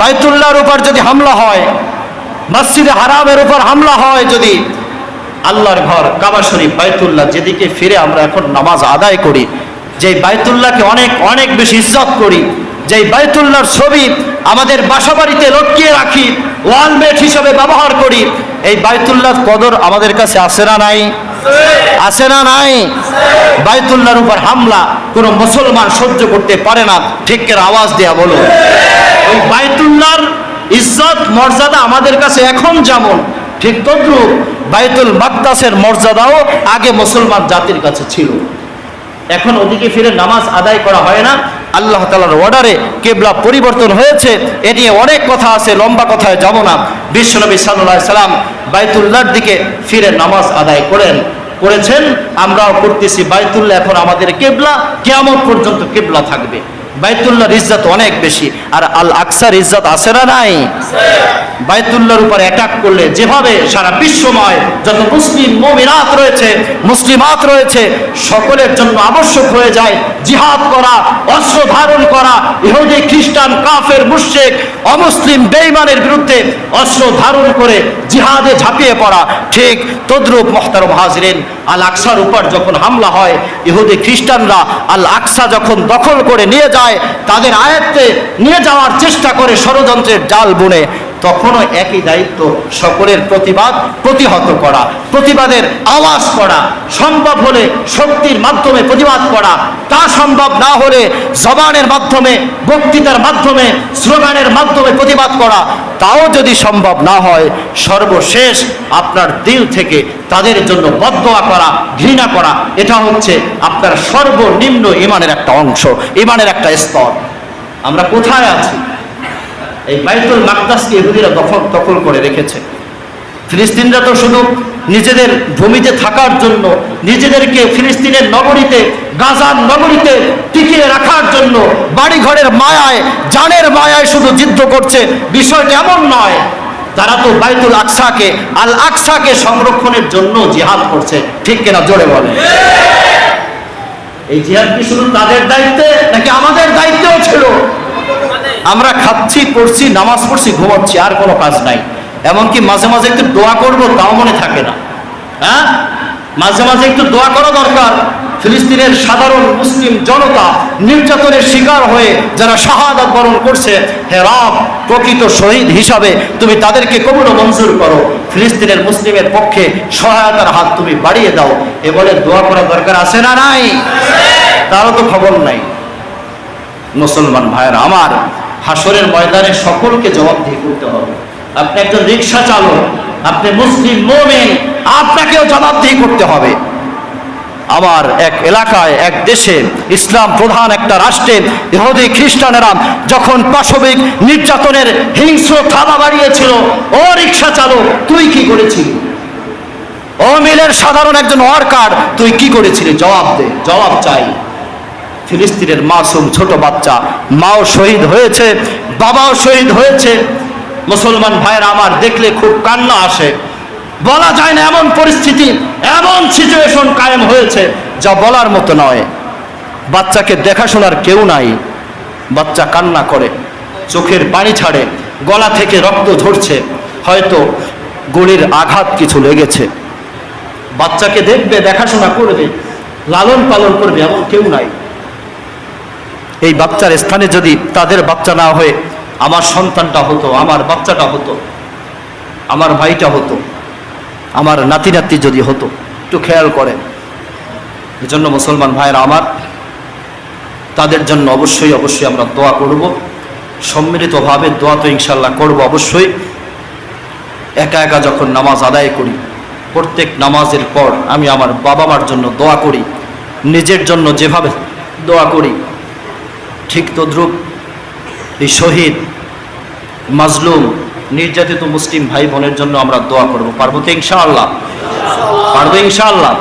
বাইতুল্লাহর উপর যদি হামলা হয়, মসজিদে হারামের উপর হামলা হয়, যদি আল্লাহর ঘর কাবা শরীফ বাইতুল্লাহ যেদিকে ফিরে আমরা এখন নামাজ আদায় করি, যেই বাইতুল্লাহকে অনেক অনেক বেশি ইজ্জত করি, যেই বাইতুল্লাহর ছবি আমাদের বাসাবাড়িতে লটকিয়ে রাখি, ওয়ালমেট হিসেবে ব্যবহার করি, এই বাইতুল্লাহর কদর আমাদের কাছে আছে না নাই? আছে না নাই? বাইতুল্লাহর উপর হামলা কোনো মুসলমান সহ্য করতে পারে না, ঠিক করে আওয়াজ দেয়া বলো। ওই বাইতুল্লাহর ইজ্জত মর্যাদা আমাদের কাছে এখন যেমন, ঠিক তদ্রুপ বাইতুল মাকদাসের মর্যাদাও আগে মুসলমান জাতির কাছে ছিল। এখন ওদিকে ফিরে নামাজ আদায় করা হয় না, আল্লাহ তাআলার অর্ডারে কিবলা পরিবর্তন হয়েছে। এ নিয়ে অনেক কথা আছে, লম্বা কথায় যাব না। বিশ্বনবী সাল্লাল্লাহু আলাইহি সাল্লাম বাইতুল্লাহর দিকে ফিরে নামাজ আদায় করেছেন, আমরাও করতেছি। বাইতুল্লাহ এখন আমাদের কিবলা, কিয়ামত পর্যন্ত কিবলা থাকবে। বাইতুল্লাহর ইজ্জত অনেক বেশি, আর আল আকসার ইজ্জত আছে না নাই? বাইতুল্লাহর উপর অ্যাটাক করলে যেভাবে সারা বিশ্বময় যত মুসলিম মুমিনাত রয়েছে, মুসলিমাত রয়েছে, সকলের জন্য আবশ্যক হয়ে যায় জিহাদ করা, অস্ত্র ধারণ করা, ইহুদি খ্রিস্টান কাফের মুশরিক অমুসলিম বেঈমানের বিরুদ্ধে অস্ত্র ধারণ করে জিহাদে ঝাঁপিয়ে পড়া। ঠিক তদ্রূপ মুহতারাম হাজিরিন, আল আকসার উপর যখন হামলা হয়, ইহুদি খ্রিস্টানরা আল আকসা যখন দখল করে নিয়ে যায়, তাদের আয়ত্তে নিয়ে যাওয়ার চেষ্টা করে ষড়যন্ত্রের জাল বুনে, তখনও একই দায়িত্ব সকলের প্রতিবাদ প্রতিহত করা, প্রতিবাদের আওয়াজ করা, সম্ভব হলে শক্তির মাধ্যমে প্রতিবাদ করা, তা সম্ভব না হলে জবানের মাধ্যমে, বক্তৃতার মাধ্যমে, স্লোগানের মাধ্যমে প্রতিবাদ করা, তাও যদি সম্ভব না হয়, সর্বশেষ আপনার দিল থেকে তাদের জন্য বদদোয়া করা, ঘৃণা করা, এটা হচ্ছে আপনার সর্বনিম্ন ঈমানের একটা অংশ, ঈমানের একটা স্তর। আমরা কোথায় আছি? এই বাইতুল মাকদাসকে ইহুদিরা দখল করে রেখেছে। ফিলিস্তিনরা তো শুধু নিজেদের ভূমিতে থাকার জন্য, নিজেদেরকে ফিলিস্তিনের নগরীতে, গাজার নগরীতে টিকিয়ে রাখার জন্য বাড়ি ঘরের মায়ায়, জানের মায়ায় শুধু যুদ্ধ করছে, বিষয়টা এমন নয়। তারা তো বাইতুল আকসাকে, আল আকসাকে সংরক্ষণের জন্য জিহাদ করছে, ঠিক কিনা জোরে বলে। এই জিহাদ কি শুধু তাদের দায়িত্বে নাকি আমাদের দায়িত্বেও ছিল? আমরা খাচ্ছি, পড়ছি, নামাজ পড়ছি, ঘুমাচ্ছি, আর কোনো কাজ নাই। এমনকি মাঝে মাঝে একটু দোয়া করবো তাও মনে থাকে না। হ্যাঁ, মাঝে মাঝে একটু দোয়া করা দরকার। ফিলিস্তিনের সাধারণ মুসলিম জনতা নির্যাতনের শিকার হয়ে যারা শাহাদাত বরণ করছে, হে রব, প্রকৃত শহীদ হিসাবে তুমি তাদেরকে কবুল ও মঞ্জুর করো, ফিলিস্তিনের মুসলিমের পক্ষে সহায়তার হাত তুমি বাড়িয়ে দাও, এ বলে দোয়া করা দরকার আছে না নাই? তারও তো খবর নাই। মুসলমান ভাইয়েরা আমার, হাসরের ময়দানে সকলকে জবাবদিহি করতে হবে। আপনি একজন রিক্সা চালক, আপনি মুসলিম মুমিন, আপনাকেও জবাবদিহি করতে হবে। আমার এক এলাকায়, এক দেশে, ইসলাম প্রধান একটা রাষ্ট্রে ইহুদি খ্রিস্টানেরা যখন পাশবিক নির্যাতনের হিংস্র থাবা বাড়িয়েছিল, ও রিক্সা চালক তুই কি করেছিলি? ও মিলের সাধারণ একজন ওয়ার্কার তুই কি করেছিলি? জবাব দে, জবাব চাই। ফিলিস্তিনের মাসুম ছোট বাচ্চা, মাও শহীদ হয়েছে, বাবাও শহীদ হয়েছে। মুসলমান ভাইয়েরা আমার, দেখলে খুব কান্না আসে। বলা যায় না এমন পরিস্থিতি, এমন সিচুয়েশন কায়েম হয়েছে যা বলার মতো নয়। বাচ্চাকে দেখাশোনার কেউ নাই, বাচ্চা কান্না করে, চোখের পানি ছাড়ে, গলা থেকে রক্ত ঝরছে, হয়তো গুলির আঘাত কিছু লেগেছে। বাচ্চাকে দেখবে, দেখাশোনা করবে, লালন পালন করবে, এমন কেউ নাই। এই বাচ্চার স্থানে যদি তাদের বাচ্চা না হয়ে আমার সন্তানটা হতো, আমার বাচ্চাটা হতো, আমার ভাইটা হতো, আমার নাতি নাতি যদি হতো, একটু খেয়াল করেন। এজন্য মুসলমান ভাইয়েরা আমার, তাদের জন্য অবশ্যই অবশ্যই আমরা দোয়া করব। সম্মিলিতভাবে দোয়া তো ইনশাল্লাহ করব অবশ্যই। একা একা যখন নামাজ আদায় করি, প্রত্যেক নামাজের পর আমি আমার বাবা মার জন্য দোয়া করি, নিজের জন্য যেভাবে দোয়া করি, ঠিক তদ্রূপ এই শহীদ, মাজলুম, নির্যাতিত মুসলিম ভাই বোনের জন্য আমরা দোয়া করব। পারবো তো ইনশাআল্লাহ? পারবো ইনশাআল্লাহ?